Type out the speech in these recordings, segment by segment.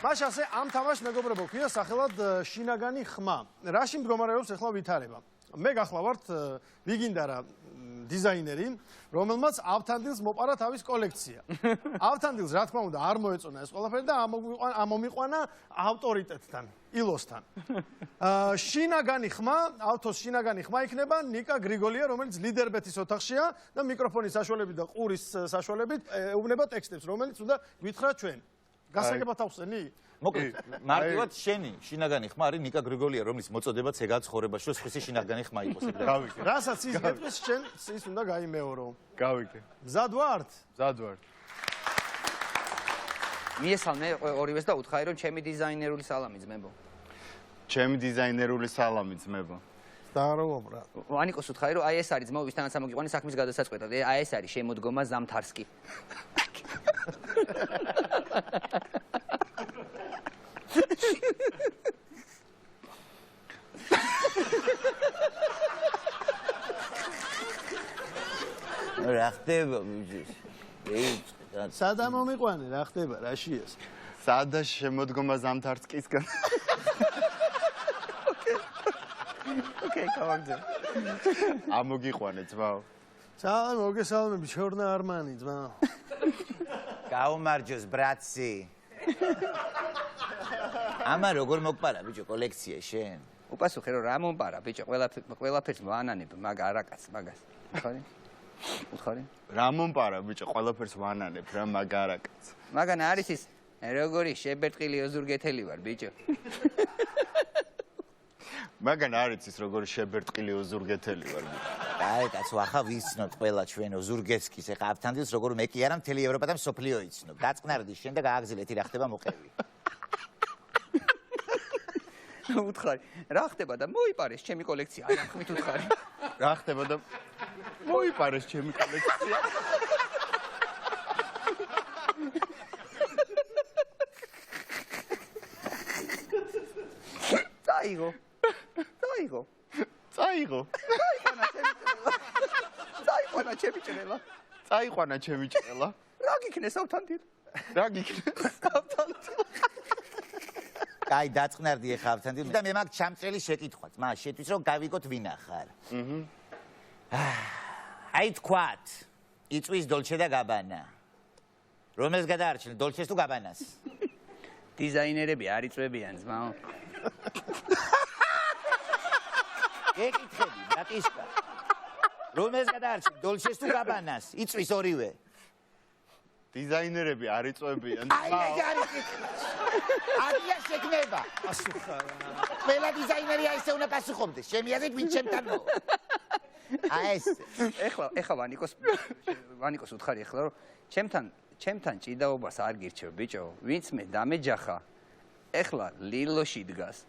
მაშ ასე ამ თამაშს მეგობრებო ქვია სახელად შინაგანი ხმა. რაში მდგომარეობს ახლა ვითარება? მე გახლავართ ვიგინდარა დიზაინერი, რომელმაც ავთანდილს მოპარა თავის კოლექცია. ავთანდილს რა თქმა უნდა არ მოეწონა ეს ყველაფერი და ამომიყვანა ავტორიტეტთან, ილოსთან. შინაგანი ხმა, ავთოს შინაგანი ხმა იქნება ნიკა გრიგოლია, რომელიც ლიდერბეთის ოთახშია და მიკროფონის საშუალებით და ყურის საშუალებით ეუბნება ტექსტებს, რომელიც უნდა გითხრა ჩვენ. გასაგებად ავხსენი? მოკლედ, მარტივად შენი შინაგანი ხმა არის ნიკა გრიგოლია, რომლის მოწოდებაც ეგაა ცხოვრებაში, რომ სხვისი შინაგანი ხმა იყოს. გავიგე. რასაც ის გეტყვის, შენ ის უნდა გაიმეორო. გავიგე. მზად ვართ? მზად ვარ. მიესალმე ორივეს და უთხარი, რომ ჩემი დიზაინერული სალამი ძმებო. ჩემი დიზაინერული სალამი ძმებო. დააროვა ბრატ. ვანიკოს უთხარი, რომ აი ეს არის ძმაო, ვისთანაც ამოგიყვანე საქმის გადასაწყვეტად. აი ეს არის შემოდგომა ზამთარსკი. რა ხდება ბიჭის? სადა მომიყვანე, რა ხდება, რაშიას? სადა შემოდგომა ზამთარსკისგან. ოკეი, გავაგზავნე. ამოგიყვანე ძმაო. სალამ, მოგესალმები, შორნა არმანი, ძმაო. გაუმარჯოს ბრატსი. ამა როგორ მოგპარა ბიჭო კოლექცია შენ? უპასუხე რომ რა მომპარა ბიჭო, ყველაფერს ვანანებ, მაგ არაკაც, მაგას. უთხარი? რა მომპარა ბიჭო, ყველაფერს ვანანებ რა მაგარაკაც. მაგან არის ის როგორი შებერტყილი ოზურგეთელი ვარ ბიჭო. მაგან არის ის როგორი შებერტყილი ოზურგეთელი ვარ ბიჭო. აი კაცო, ახლა ვიცნობთ ყველა ჩვენ ოზურგეთსკის, ეხა ავთანდილს როგორ მე კი არა მთელი ევროპა და მსოფლიო იცნობ. დაწყნარდი შენ და გააგზელეთ რა ხდება მოყევი. უთხარი, რა ხდება და მოიპარეს ჩემი კოლექცია, აი ხმით უთხარი. რა ხდება და მოიპარეს ჩემი კოლექცია. წაიღო. წაიყვანა ჩემი ჭრელა. წაიყვანა ჩემი ჭრელა. რა გიქნეს ავთანდილ? რა გიქნეს? ავთანდილ. აი დაწყნარდი ეხა ავთანდილ და მე მაგ ჩამწრელი შეკითხვაც, მა შეთვის რომ გავიგოთ ვინა ხარ. აი თქვათ, იწვის დოლჩე და გაბანა. რომელს გადაარჩენ, დოლჩეს თუ გაბანას? დიზაინერები არ იწვევიან ძმაო. ეკითხები, ბრატიშკა. რომელს გადაარჩენ, დოლჩეს თუ გაბანას? იწვის ორივე. დიზაინერები არ იწვევიან. აი არის არია შექმნება. პასუხა. ყველა დიზაინერი აი ესე უნდა პასუხობდეს. შემიაზეთ ვინ ჩემთან მო. აი ეს. ეხლა ვანიკოს უთხარი ეხლა რომ ჩემთან ჭიდაობას არ გირჩევ ბიჭო. ვინც მე დამეჯახა. ეხლა ლილოში დგას.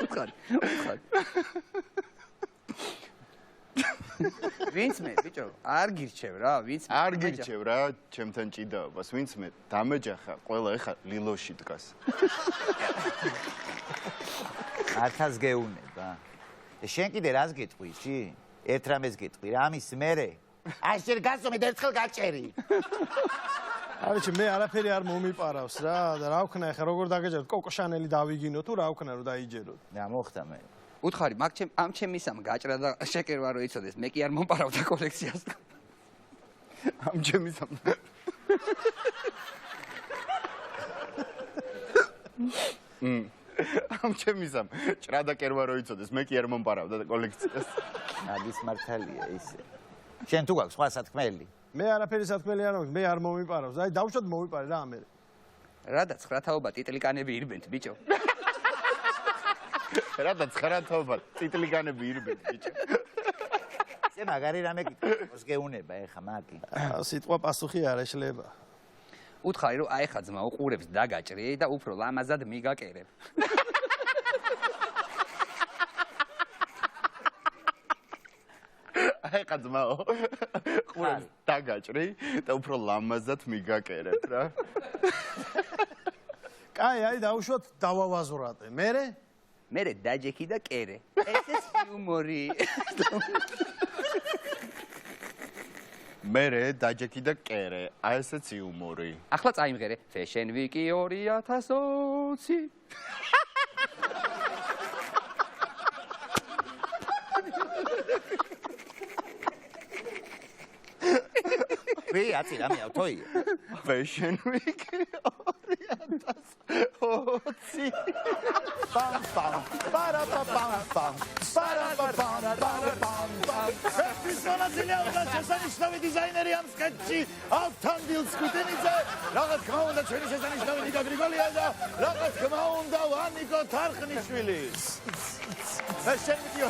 უთხარი. ვინც მე ბიჭო არ გირჩევ რა, ვინც მე არ გირჩევ რა ჩემთან ჭიდაობას, ვინც მე დამეჯახა, ყველა ეხა ლილოში დგას. ართას გეუნება. შენ კიდე რას გეტყვი, ში? ერთ რამეს გეტყვი, რამის მერე? ასჯერ გასწომე და ერთხელ გაჭერი. არიჩი მე არაფერი არ მომიპარავს რა და რა ვქნა ახლა როგორ დაგეჯეროთ კოკო შანელი დავიგინო თუ რა ვქნა რომ დაიჯეროთ. რა მოხდა მე? უთხარი, მაგ ამ ჩემისამ გაჭრა და შეკერვა რო იცოდეს, მე კი არ მომპარავდა კოლექციას. ამ ჩემისამ. ამ ჩემისამ ჭრა და კერვა რო იცოდეს, მე კი არ მომპარავდა კოლექციას. ადის მართალია ისე. შენ თუ გაქვს სხვა სათქმელი? მე არაფერი სათქმელი არ მაქვს, მე არ მომიპარავს. აი დავუშვათ მომიპარე რა ამერე. რადა ცხრათაობა ტიტლიკანები ირბენთ ბიჭო. რადა ცხრათაობა ტიტლიკანები ირბენთ ბიჭო. ეს მაგარი რამე კითხავს გეუნება ეხა მაგი. სიტყვა პასუხი არ ეშლება. უთხარი რომ აი ხა ძმა უყურებს დაგაჭრიე და უფრო ლამაზად მიგაკერებ. აი ხა ძმაო. ყურებს დაგაჭრი და უფრო ლამაზად მიგაკერებ რა. კაი, აი დავუშვათ დავავაზურატე. მერე? მერე დაჯექი და კერე. ესეც ჰიუმორი. მერე დაჯექი და კერე, აი ესეც იუმორი. ახლა წაიმღერე Fashion Week 2020. ვი აცი რა მეავთოი Fashion Week 2020. პამ პამ პარა პამ პამ პარა პამ პარა პამ პამ ეს მონაწილე უნდა შესანიშნავი დიზაინერი ამ სკეჩში ავთანდილ სკუტენიძე რაღაც თქმა უნდა ჩვენი შესანიშნავი ნიკა გრიგოლია და რაღაც თქმა უნდა ვანიკო თარხნიშვილი. ეს შემიძლია